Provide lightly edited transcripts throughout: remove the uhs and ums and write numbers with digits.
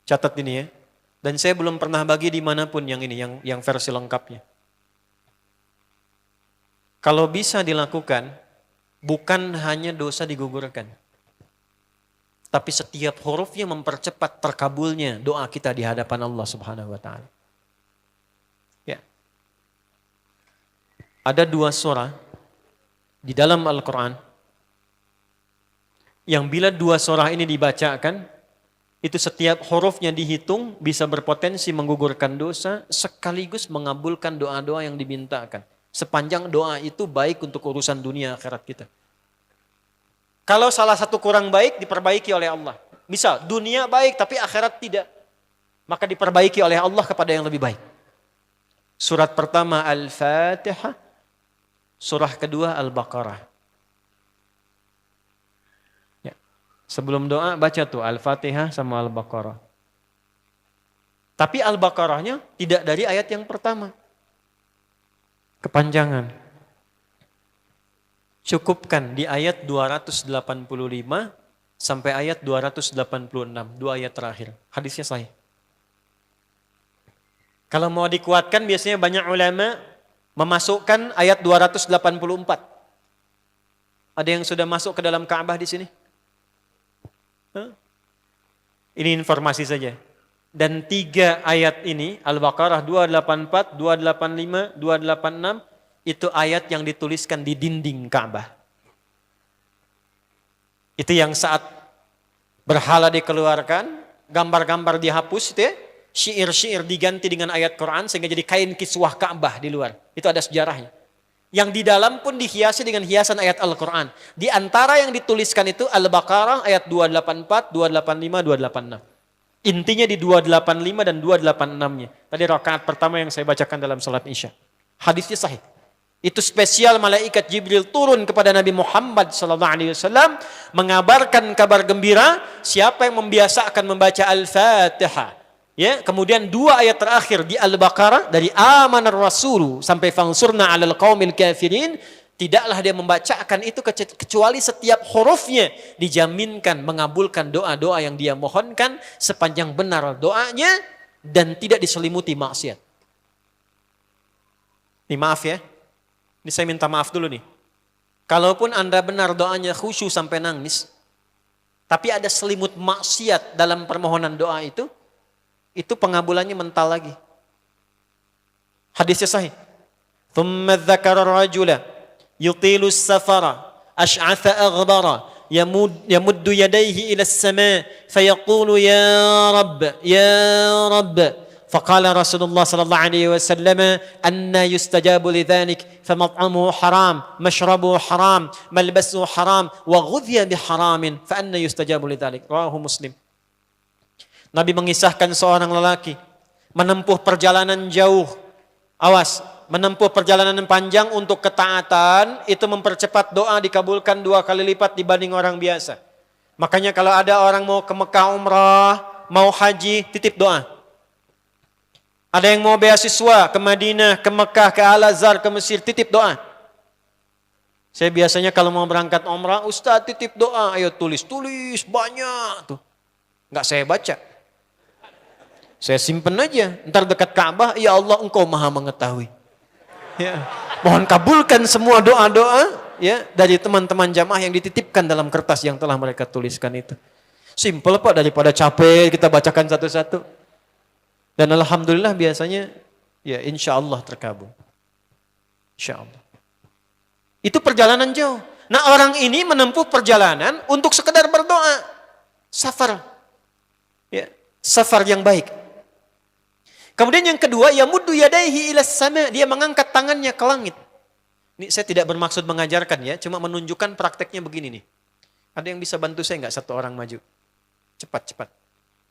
Catat ini ya. Dan saya belum pernah bagi dimanapun yang ini, yang versi lengkapnya. Kalau bisa dilakukan, bukan hanya dosa digugurkan. Tapi setiap hurufnya mempercepat terkabulnya doa kita di hadapan Allah Subhanahu wa taala. Ya. Ada 2 surah di dalam Al-Qur'an yang bila 2 surah ini dibacakan, itu setiap hurufnya dihitung bisa berpotensi menggugurkan dosa sekaligus mengabulkan doa-doa yang dimintakan. Sepanjang doa itu baik untuk urusan dunia akhirat kita. Kalau salah satu kurang baik diperbaiki oleh Allah. Misal dunia baik tapi akhirat tidak. Maka diperbaiki oleh Allah kepada yang lebih baik. Surat pertama Al-Fatihah. Surah kedua Al-Baqarah. Ya. Sebelum doa baca tuh Al-Fatihah sama Al-Baqarah. Tapi Al-Baqarahnya tidak dari ayat yang pertama. Kepanjangan. Cukupkan di ayat 285 sampai ayat 286, 2 ayat terakhir. Hadisnya sahih. Kalau mau dikuatkan biasanya banyak ulama memasukkan ayat 284. Ada yang sudah masuk ke dalam Ka'bah di sini? Ini informasi saja. Dan 3 ayat ini, Al-Baqarah 284, 285, 286, itu ayat yang dituliskan di dinding Ka'bah. Itu yang saat berhala dikeluarkan, gambar-gambar dihapus, itu ya, syair-syair diganti dengan ayat Quran sehingga jadi kain kiswah Ka'bah di luar. Itu ada sejarahnya. Yang di dalam pun dihiasi dengan hiasan ayat Al-Quran. Di antara yang dituliskan itu Al-Baqarah ayat 284, 285, 286. Intinya di 285 dan 286-nya. Tadi rakaat pertama yang saya bacakan dalam salat Isya. Hadisnya sahih. Itu spesial malaikat Jibril turun kepada Nabi Muhammad SAW mengabarkan kabar gembira siapa yang membiasakan membaca Al-Fatihah. Ya, kemudian 2 ayat terakhir di Al-Baqarah dari amanar rasulu sampai fansurna 'alal qaumil kafirin, tidaklah dia membacakan itu kecuali setiap hurufnya dijaminkan mengabulkan doa-doa yang dia mohonkan sepanjang benar doanya dan tidak diselimuti maksiat. Ini maaf ya. Ini saya minta maaf dulu nih. Kalaupun Anda benar doanya khusyuk sampai nangis, tapi ada selimut maksiat dalam permohonan doa itu pengabulannya mental lagi. Hadisnya sahih. Thumma dzakara rajula yutilu as-safara ash'atha aghbara yamuddu yadayhi ila as-sama' fayaqulu ya rabb faqala Rasulullah sallallahu alaihi wasallam anna yustajabu lidzalik famat'amuhu haram mashrabuhu haram malbasuhu haram wa ghudhiya biharamin fa anna yustajabu lidzalik. Rawahu Muslim. Nabi mengisahkan seorang lelaki menempuh perjalanan jauh. Awas, menempuh perjalanan panjang untuk ketaatan itu mempercepat doa dikabulkan 2 kali lipat dibanding orang biasa. Makanya kalau ada orang mau ke Mekah umrah, mau haji, titip doa. Ada yang mau beasiswa ke Madinah, ke Mekah, ke Al-Azhar, ke Mesir, titip doa. Saya biasanya kalau mau berangkat umrah, Ustaz titip doa, ayo tulis banyak tuh. Enggak saya baca. Saya simpen aja, ntar dekat Ka'bah, ya Allah engkau maha mengetahui. Ya. Mohon kabulkan semua doa-doa ya dari teman-teman jamaah yang dititipkan dalam kertas yang telah mereka tuliskan itu. Simple Pak, daripada capek kita bacakan satu-satu. Dan alhamdulillah biasanya ya insya Allah terkabul. Insya Allah. Itu perjalanan jauh. Nah orang ini menempuh perjalanan untuk sekedar berdoa. Safar. Ya, safar yang baik. Kemudian yang kedua, yamuddu yadaihi ilas sama, dia mengangkat tangannya ke langit. Ini saya tidak bermaksud mengajarkan ya, cuma menunjukkan prakteknya begini nih. Ada yang bisa bantu saya enggak satu orang maju? Cepat.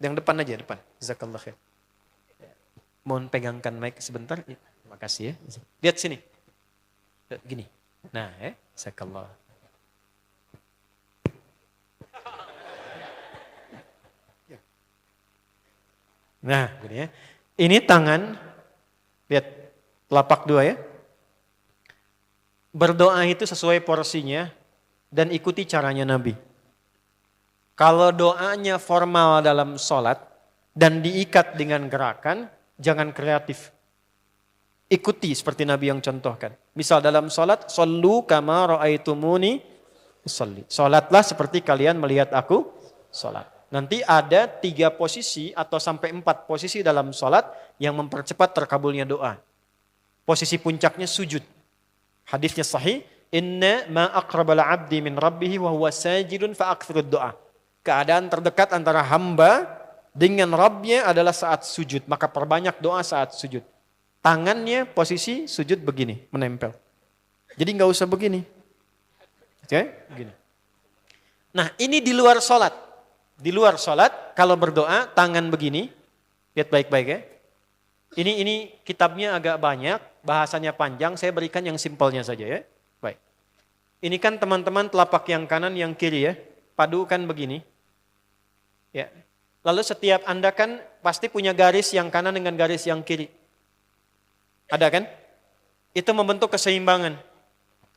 Yang depan aja, depan. Jazakallah khair. Mohon pegangkan mic sebentar. Ya, terima kasih ya. Lihat sini. Gini. Nah, jazakallah. Nah, gini ya. Ini tangan, lihat telapak 2 ya. Berdoa itu sesuai porsinya dan ikuti caranya Nabi. Kalau doanya formal dalam sholat, dan diikat dengan gerakan, jangan kreatif. Ikuti seperti Nabi yang contohkan. Misal dalam salat, "Shallu kama ra'aitumuni usolli." Salatlah seperti kalian melihat aku salat. Nanti ada 3 posisi atau sampai 4 posisi dalam salat yang mempercepat terkabulnya doa. Posisi puncaknya sujud. Hadisnya sahih, "Inna ma aqrabal 'abdi min rabbih wa huwa sajidun fa aktsirud doa." Keadaan terdekat antara hamba dengan Rabbnya adalah saat sujud, maka perbanyak doa saat sujud. Tangannya posisi sujud begini, menempel. Jadi nggak usah begini. Oke, begini. Nah, ini di luar sholat. Di luar sholat, kalau berdoa, tangan begini. Lihat baik-baik ya. Ini kitabnya agak banyak, bahasanya panjang, saya berikan yang simpelnya saja ya. Baik. Ini kan teman-teman telapak yang kanan, yang kiri ya. Padukan begini. Ya. Lalu setiap Anda kan pasti punya garis yang kanan dengan garis yang kiri. Ada kan? Itu membentuk keseimbangan.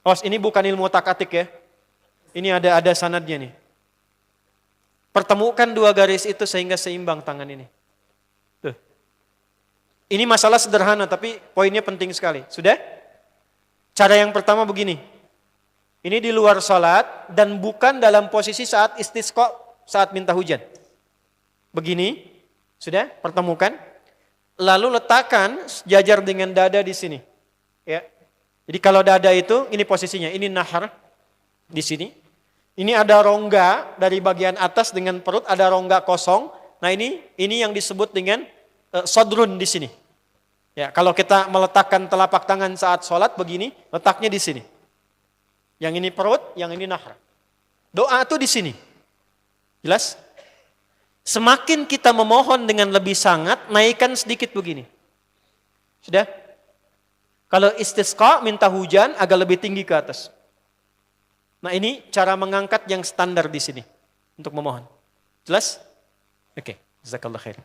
Oh, ini bukan ilmu otak-atik ya. Ini ada sanadnya nih. Pertemukan 2 garis itu sehingga seimbang tangan ini. Tuh. Ini masalah sederhana tapi poinnya penting sekali. Sudah? Cara yang pertama begini. Ini di luar salat dan bukan dalam posisi saat istisqa, saat minta hujan. Begini, sudah pertemukan, lalu letakkan sejajar dengan dada di sini. Ya. Jadi kalau dada itu, ini posisinya, ini nahar di sini. Ini ada rongga dari bagian atas dengan perut, ada rongga kosong. Nah ini yang disebut dengan sodrun di sini. Ya, kalau kita meletakkan telapak tangan saat sholat begini, letaknya di sini. Yang ini perut, yang ini nahar. Doa itu di sini. Jelas? Semakin kita memohon dengan lebih sangat, naikkan sedikit begini. Sudah? Kalau istisqa, minta hujan, agak lebih tinggi ke atas. Nah ini cara mengangkat yang standar di sini. Untuk memohon. Jelas? Oke. Jazakallah khair.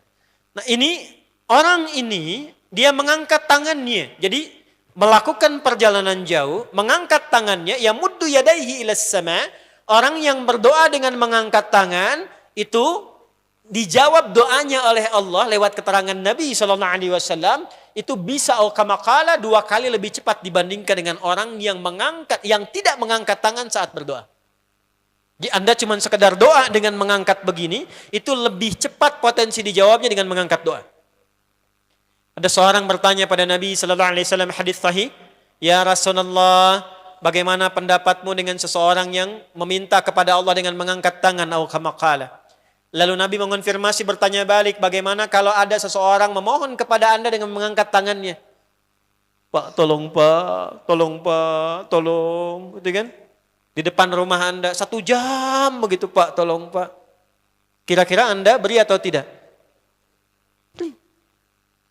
Nah ini, orang ini, dia mengangkat tangannya. Jadi, melakukan perjalanan jauh, mengangkat tangannya, ya muddu yadaihi ilas sama. Orang yang berdoa dengan mengangkat tangan, itu dijawab doanya oleh Allah lewat keterangan Nabi SAW, itu bisa al-kamakala 2 kali lebih cepat dibandingkan dengan orang yang tidak mengangkat tangan saat berdoa. Jadi Anda cuma sekedar doa dengan mengangkat begini, itu lebih cepat potensi dijawabnya dengan mengangkat doa. Ada seorang bertanya pada Nabi SAW, hadis sahih, "Ya Rasulullah, bagaimana pendapatmu dengan seseorang yang meminta kepada Allah dengan mengangkat tangan al-kamakala?" Lalu Nabi mengonfirmasi, bertanya balik, bagaimana kalau ada seseorang memohon kepada Anda dengan mengangkat tangannya? "Pak, tolong Pak, tolong Pak, tolong." Gitu kan? Di depan rumah Anda, 1 jam begitu, "Pak, tolong Pak." Kira-kira Anda beri atau tidak? Beri.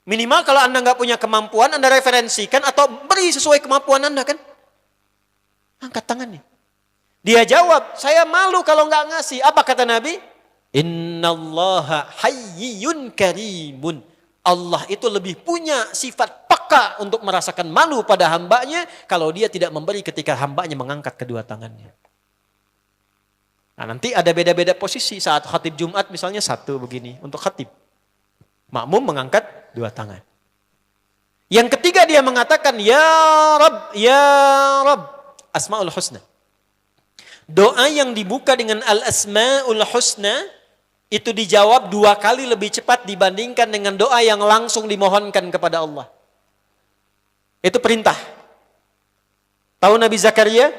Minimal kalau Anda nggak punya kemampuan, Anda referensikan atau beri sesuai kemampuan Anda kan? Angkat tangannya. Dia jawab, "Saya malu kalau nggak ngasih." Apa kata Nabi? "Innallaha hayyun karimun." Allah itu lebih punya sifat peka untuk merasakan malu pada hambanya kalau dia tidak memberi ketika hambanya mengangkat kedua tangannya. Nah nanti ada beda-beda posisi saat khatib Jumat misalnya 1 begini untuk khatib. Makmum mengangkat 2 tangan. Yang ketiga dia mengatakan, "Ya Rabb, Ya Rabb." Asma'ul Husna. Doa yang dibuka dengan Al-Asma'ul Husna itu dijawab 2 kali lebih cepat dibandingkan dengan doa yang langsung dimohonkan kepada Allah. Itu perintah. Tahu Nabi Zakaria?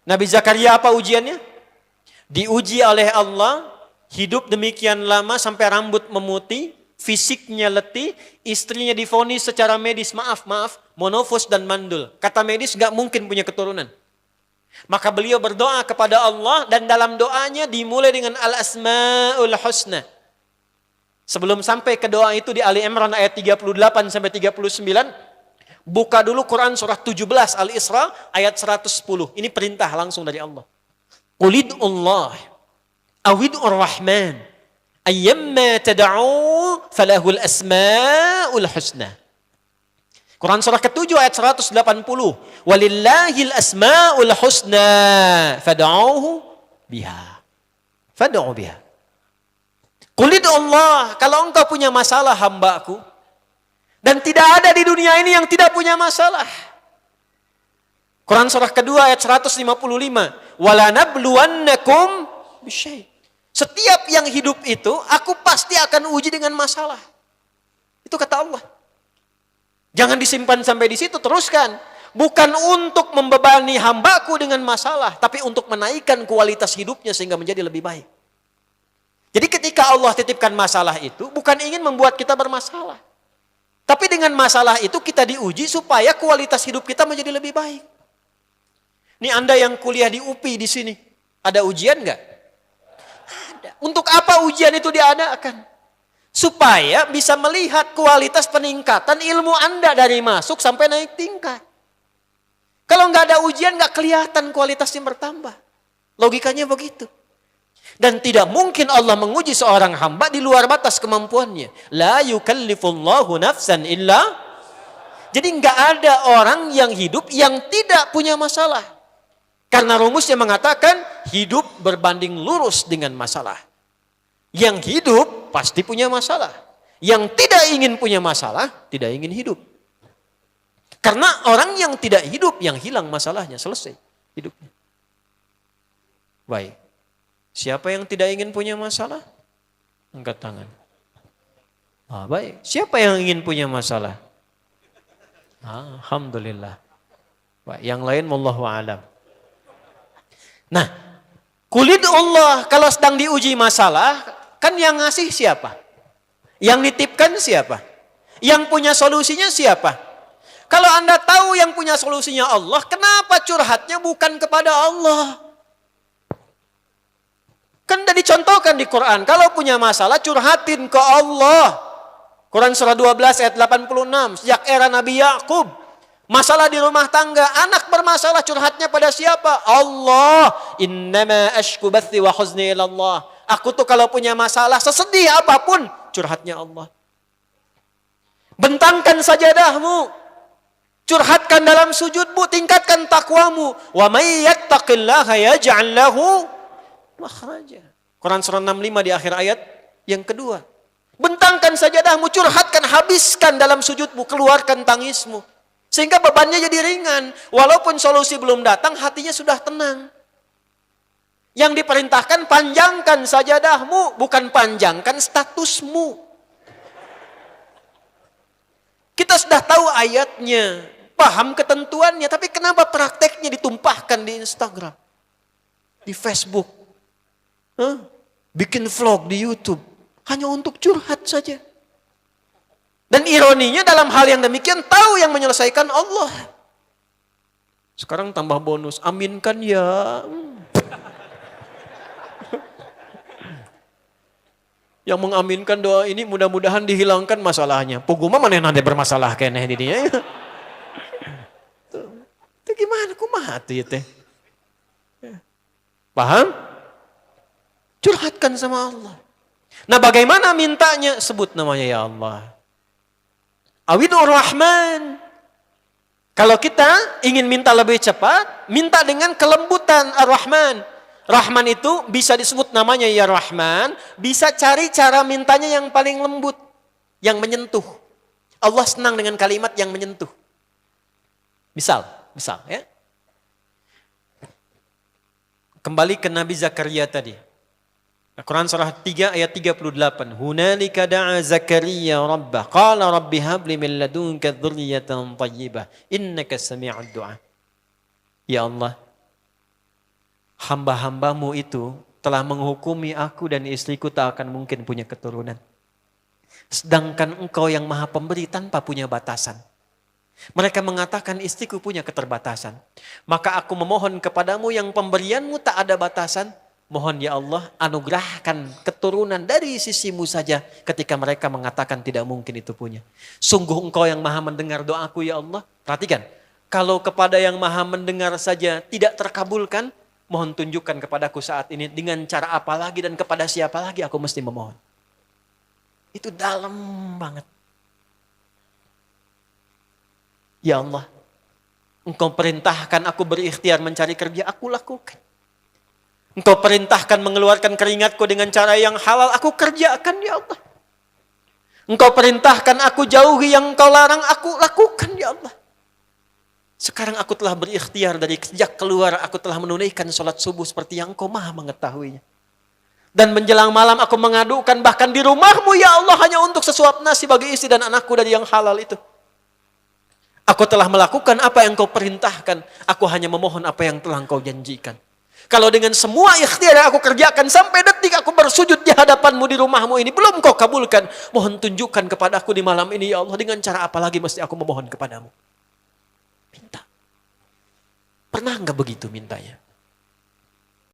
Nabi Zakaria apa ujiannya? Diuji oleh Allah, hidup demikian lama sampai rambut memutih, fisiknya letih, istrinya divonis secara medis, maaf, monofos dan mandul. Kata medis gak mungkin punya keturunan. Maka beliau berdoa kepada Allah dan dalam doanya dimulai dengan Al-Asma'ul Husna. Sebelum sampai ke doa itu di Ali Imran ayat 38 sampai 39, buka dulu Quran surah 17 Al-Isra ayat 110. Ini perintah langsung dari Allah. Qulidullah awid'ur rahman ayyamma tad'u falahul asma'ul husna. Quran surah ke-7 ayat 180. Walillahil asma'ul husna fad'uhu biha. Fad'u biha. Qulid Allah, kalau engkau punya masalah hambaku. Dan tidak ada di dunia ini yang tidak punya masalah. Quran surah kedua ayat 155. وَلَنَبْلُوَنَّكُمْ بِشَيْءٍ. Setiap yang hidup itu, aku pasti akan uji dengan masalah. Itu kata Allah. Jangan disimpan sampai di situ, teruskan. Bukan untuk membebani hambaku dengan masalah, tapi untuk menaikkan kualitas hidupnya sehingga menjadi lebih baik. Jadi ketika Allah titipkan masalah itu, bukan ingin membuat kita bermasalah. Tapi dengan masalah itu kita diuji supaya kualitas hidup kita menjadi lebih baik. Ini Anda yang kuliah di UPI di sini, ada ujian nggak? Ada. Untuk apa ujian itu diadakan? Supaya bisa melihat kualitas peningkatan ilmu Anda dari masuk sampai naik tingkat. Kalau nggak ada ujian, nggak kelihatan kualitasnya bertambah. Logikanya begitu. Dan tidak mungkin Allah menguji seorang hamba di luar batas kemampuannya. La yukallifullahu nafsan illa. Jadi nggak ada orang yang hidup yang tidak punya masalah. Karena rumusnya mengatakan hidup berbanding lurus dengan masalah. Yang hidup pasti punya masalah. Yang tidak ingin punya masalah, tidak ingin hidup. Karena orang yang tidak hidup, yang hilang masalahnya, selesai hidupnya. Baik. Siapa yang tidak ingin punya masalah? Angkat tangan. Baik. Siapa yang ingin punya masalah? Alhamdulillah. Baik. Yang lain wallahu a'lam. Nah, kulit Allah kalau sedang diuji masalah, kan yang ngasih siapa? Yang nitipkan siapa? Yang punya solusinya siapa? Kalau Anda tahu yang punya solusinya Allah, kenapa curhatnya bukan kepada Allah? Kan sudah dicontohkan di Quran, kalau punya masalah curhatin ke Allah. Quran surah 12 ayat 86, sejak era Nabi Yakub. Masalah di rumah tangga, anak bermasalah curhatnya pada siapa? Allah. Innama ashku bathi wa huzni ilallah. Aku tuh kalau punya masalah, sesedih apapun, curhatnya Allah. Bentangkan sajadahmu. Curhatkan dalam sujudmu, tingkatkan takwamu. Wa may yattaqillaha yaj'al lahu makhraja. Quran surah 65 di akhir ayat yang kedua. Bentangkan sajadahmu, curhatkan, habiskan dalam sujudmu, keluarkan tangismu. Sehingga bebannya jadi ringan. Walaupun solusi belum datang, hatinya sudah tenang. Yang diperintahkan panjangkan sajadahmu, bukan panjangkan statusmu. Kita sudah tahu ayatnya, paham ketentuannya, tapi kenapa prakteknya ditumpahkan di Instagram, di Facebook, bikin vlog di YouTube, hanya untuk curhat saja. Dan ironinya dalam hal yang demikian tahu yang menyelesaikan Allah. Sekarang tambah bonus, aminkan ya. Yang mengaminkan doa ini mudah-mudahan dihilangkan masalahnya. Puguma mana nanti bermasalah kene di dia. Itu gimana kumaha tuh ya teh? Paham? Curhatkan sama Allah. Nah, bagaimana mintanya? Sebut namanya ya Allah. Awidur Rahman. Kalau kita ingin minta lebih cepat, minta dengan kelembutan Ar-Rahman. Rahman itu bisa disebut namanya ya Rahman, bisa cari cara mintanya yang paling lembut, yang menyentuh. Allah senang dengan kalimat yang menyentuh. Misal ya. Kembali ke Nabi Zakaria tadi. Quran surah 3 ayat 38. Hunalika da'a Zakaria rabbah. Qala rabbi habli min ladunka dzurriyyatan thayyibah. Innaka sami'ud du'a. Ya Allah, hamba-hambamu itu telah menghukumi aku dan istriku tak akan mungkin punya keturunan. Sedangkan engkau yang maha pemberi tanpa punya batasan. Mereka mengatakan istriku punya keterbatasan. Maka aku memohon kepadamu yang pemberianmu tak ada batasan. Mohon ya Allah anugerahkan keturunan dari sisimu saja ketika mereka mengatakan tidak mungkin itu punya. Sungguh engkau yang maha mendengar doaku ya Allah. Perhatikan, kalau kepada yang maha mendengar saja tidak terkabulkan, mohon tunjukkan kepadaku saat ini dengan cara apa lagi dan kepada siapa lagi aku mesti memohon. Itu dalam banget. Ya Allah, engkau perintahkan aku berikhtiar mencari kerja, aku lakukan. Engkau perintahkan mengeluarkan keringatku dengan cara yang halal, aku kerjakan ya Allah. Engkau perintahkan aku jauhi yang engkau larang, aku lakukan ya Allah. Sekarang aku telah berikhtiar dari sejak keluar, aku telah menunaikan sholat subuh seperti yang engkau maha mengetahuinya. Dan menjelang malam aku mengadukan bahkan di rumahmu ya Allah hanya untuk sesuap nasi bagi istri dan anakku dari yang halal itu. Aku telah melakukan apa yang engkau perintahkan, aku hanya memohon apa yang telah engkau janjikan. Kalau dengan semua ikhtiar yang aku kerjakan sampai detik aku bersujud di hadapanmu di rumahmu ini belum kau kabulkan, mohon tunjukkan kepadaku di malam ini ya Allah, dengan cara apa lagi mesti aku memohon kepadamu. Minta. Pernah enggak begitu mintanya?